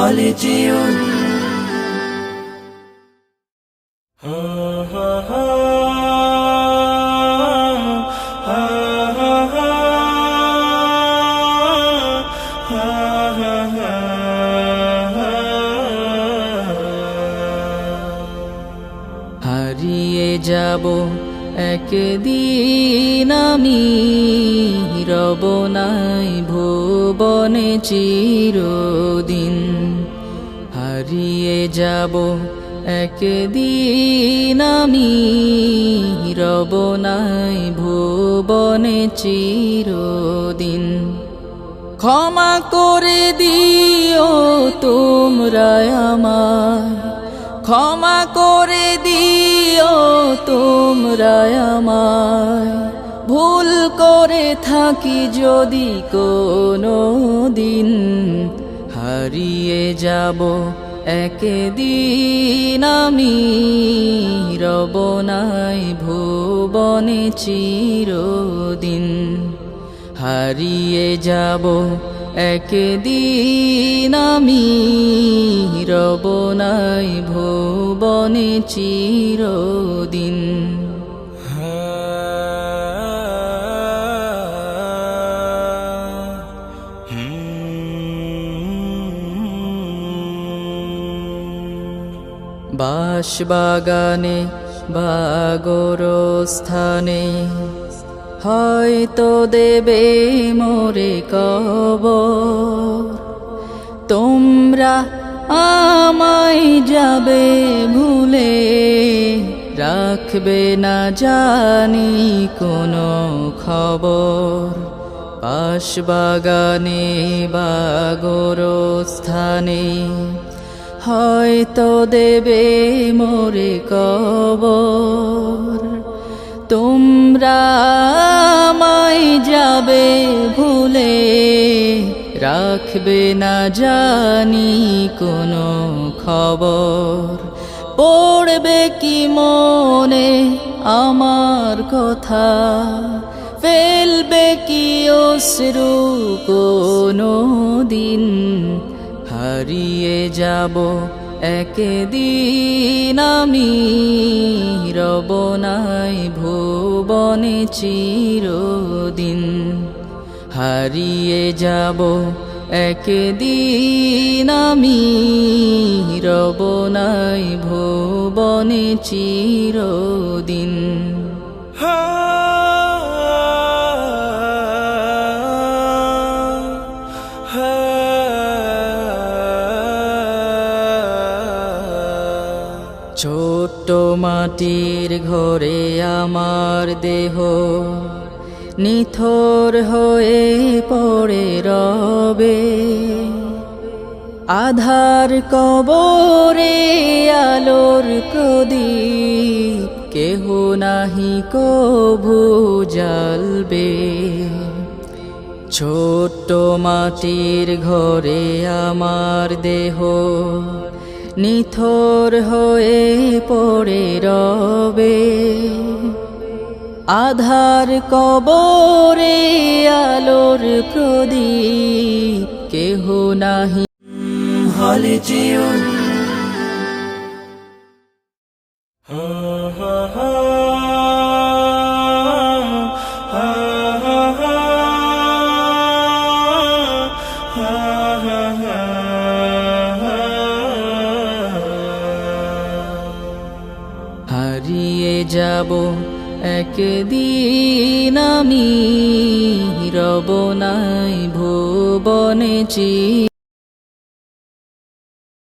হলে যেও হারিয়ে যাব একদিন আমি, রব নাই ভুবনে চিরদিন। হারিয়ে যাব একদিন আমি, রব নাই ভুবনে চিরদিন। ক্ষমা করে দিও তোমরা আমায়, ক্ষমা করে দিও তোমরা আমায়, ভুল করে থাকি যদি কোনো দিন। হারিয়ে যাব একদিন আমি, রব নাই ভুবনে চিরদিন। হারিয়ে যাব একদিন আমি, রব নাই ভুবনে চিরদিন। বাঁশবাগানে বা গোরস্থানে হয়তো দেবে মোরে কবর। তোমরা আমায় যাবে ভুলে, রাখবে না জানি কোনো খবর। বাঁশবাগানে বা গোরস্থানে হয়তো দেবে মোরে কবর। তোমরা আমায় যাবে ভুলে, রাখবে না জানি কোনো খবর। পড়বে কি মনে আমার কথা, ফেলবে কি অশ্রু কোনো দিন। হারিয়ে যাব একদিন আমি, রব নাই ভুবনে চিরদিন। হারিয়ে যাব একদিন আমি, রব নাই ভুবনে চিরদিন। ছোট্ট মাটির ঘরে আমার দেহ নিথর হয়ে পড়ে রবে। আধার কবরে আলোর প্রদীপ কেহ নাহি কভু জ্বালবে। ছোট্ট মাটির ঘরে আমার দেহ নিথর হয়ে পড়ে রবে। আধার কবরে আলোর প্রদীপ কেহ নাহি হলে যেও হারিয়ে যাব একদিন আমি, রব নাই ভুবনে চিরদিন।